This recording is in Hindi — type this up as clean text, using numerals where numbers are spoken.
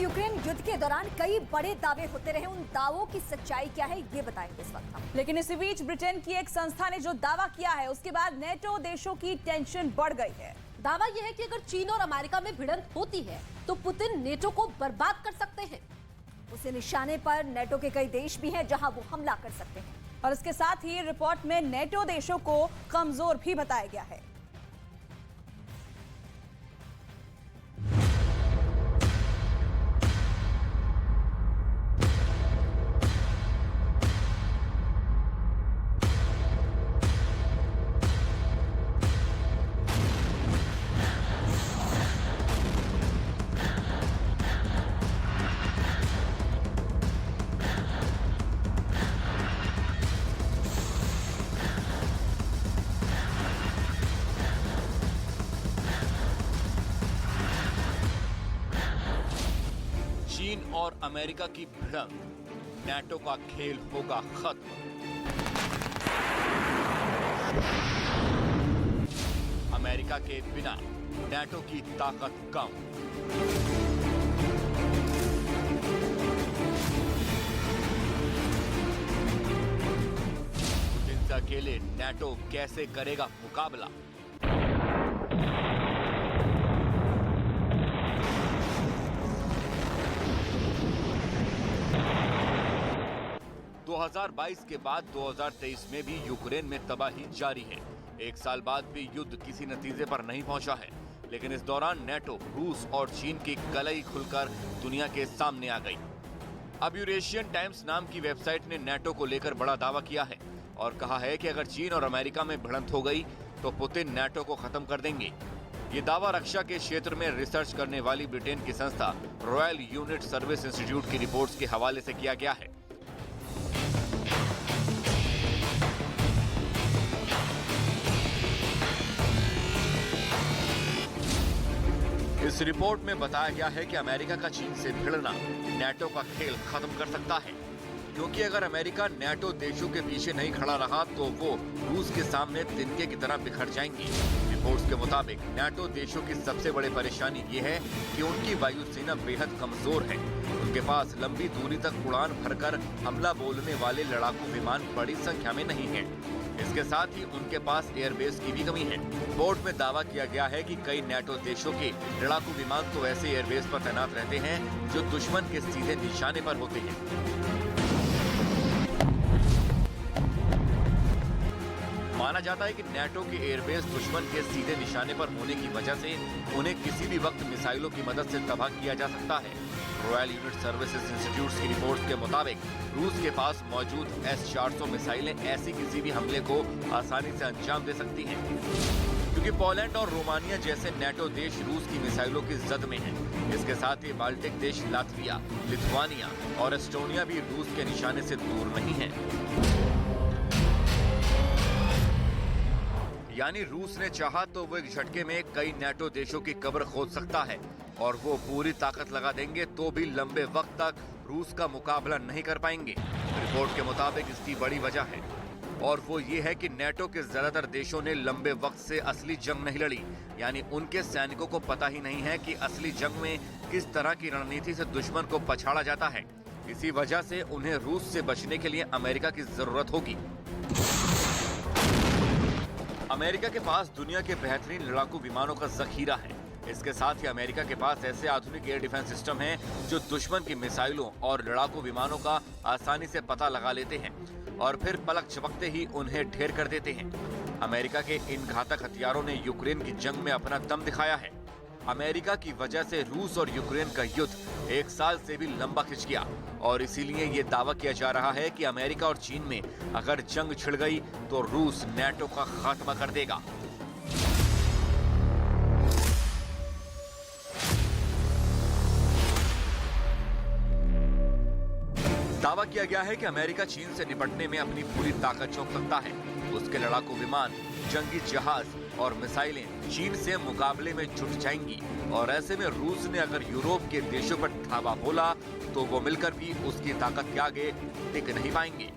यूक्रेन युद्ध के दौरान कई बड़े दावे होते रहे, उन दावों की सच्चाई क्या है ये बताएंगे इस वक्त हम। लेकिन इसी बीच ब्रिटेन की एक संस्था ने जो दावा किया है उसके बाद नेटो देशों की टेंशन बढ़ गई है। दावा यह है कि अगर चीन और अमेरिका में भिड़ंत होती है तो पुतिन नेटो को बर्बाद कर सकते हैं। उसी निशाने पर नेटो के कई देश भी हैं जहां वो हमला कर सकते हैं। और इसके साथ ही रिपोर्ट में नेटो देशों को कमजोर भी बताया गया है। चीन और अमेरिका की भिड़ंत, नेटो का खेल होगा खत्म। अमेरिका के बिना नेटो की ताकत कम। पुतिन से अकेले नेटो कैसे करेगा मुकाबला? दो 2022 के बाद 2023 में भी यूक्रेन में तबाही जारी है। एक साल बाद भी युद्ध किसी नतीजे पर नहीं पहुंचा है, लेकिन इस दौरान नेटो, रूस और चीन की कलई खुलकर दुनिया के सामने आ गई। अब यूरेशियन टाइम्स नाम की वेबसाइट ने नेटो को लेकर बड़ा दावा किया है और कहा है कि अगर चीन और अमेरिका में भिड़ंत हो गई तो पुतिन नेटो को खत्म कर देंगे। ये दावा रक्षा के क्षेत्र में रिसर्च करने वाली ब्रिटेन की संस्था रॉयल यूनिट सर्विस इंस्टीट्यूट की रिपोर्ट्स के हवाले से किया गया है। इस रिपोर्ट में बताया गया है कि अमेरिका का चीन से भिड़ना नेटो का खेल खत्म कर सकता है, क्योंकि अगर अमेरिका नेटो देशों के पीछे नहीं खड़ा रहा तो वो रूस के सामने तिनके की तरह बिखर जाएंगी। रिपोर्ट्स के मुताबिक नेटो देशों की सबसे बड़ी परेशानी ये है कि उनकी वायुसेना बेहद कमजोर है। उनके पास लंबी दूरी तक उड़ान भरकर हमला बोलने वाले लड़ाकू विमान बड़ी संख्या में नहीं है। इसके साथ ही उनके पास एयरबेस की भी कमी है। रिपोर्ट में दावा किया गया है कि कई नेटो देशों के लड़ाकू विमान तो ऐसे एयरबेस पर तैनात रहते हैं जो दुश्मन के सीधे निशाने पर होते हैं। माना जाता है कि नेटो के एयरबेस दुश्मन के सीधे निशाने पर होने की वजह से उन्हें किसी भी वक्त मिसाइलों की मदद से तबाह किया जा सकता है। रॉयल यूनिट सर्विसेज इंस्टीट्यूट की रिपोर्ट के मुताबिक रूस के पास मौजूद S-400 मिसाइलें ऐसी किसी भी हमले को आसानी से अंजाम दे सकती हैं, क्योंकि पोलैंड और रोमानिया जैसे नेटो देश रूस की मिसाइलों की जद में हैं। इसके साथ ही बाल्टिक देश लातविया, लिथुआनिया और एस्टोनिया भी रूस के निशाने से दूर नहीं है। यानी रूस ने चाहा तो वो एक झटके में कई नेटो देशों की कब्र खोद सकता है, और वो पूरी ताकत लगा देंगे तो भी लंबे वक्त तक रूस का मुकाबला नहीं कर पाएंगे। रिपोर्ट के मुताबिक इसकी बड़ी वजह है, और वो ये है कि नेटो के ज्यादातर देशों ने लंबे वक्त से असली जंग नहीं लड़ी। यानी उनके सैनिकों को पता ही नहीं है कि असली जंग में किस तरह की रणनीति से दुश्मन को पछाड़ा जाता है। इसी वजह से उन्हें रूस से बचने के लिए अमेरिका की जरूरत होगी। अमेरिका के पास दुनिया के बेहतरीन लड़ाकू विमानों का जखीरा है। इसके साथ ही अमेरिका के पास ऐसे आधुनिक एयर डिफेंस सिस्टम हैं जो दुश्मन की मिसाइलों और लड़ाकू विमानों का आसानी से पता लगा लेते हैं और फिर पलक झपकते ही उन्हें ढेर कर देते हैं। अमेरिका के इन घातक हथियारों ने यूक्रेन की जंग में अपना दम दिखाया है। अमेरिका की वजह से रूस और यूक्रेन का युद्ध एक साल से भी लंबा खिंच गया, और इसीलिए ये दावा किया जा रहा है कि अमेरिका और चीन में अगर जंग छिड़ गई तो रूस नेटो का खात्मा कर देगा। दावा किया गया है कि अमेरिका चीन से निपटने में अपनी पूरी ताकत झोंक सकता है। उसके लड़ाकू विमान, जंगी जहाज और मिसाइलें चीन से मुकाबले में जुट जाएंगी, और ऐसे में रूस ने अगर यूरोप के देशों पर धावा बोला तो वो मिलकर भी उसकी ताकत के आगे टिक नहीं पाएंगे।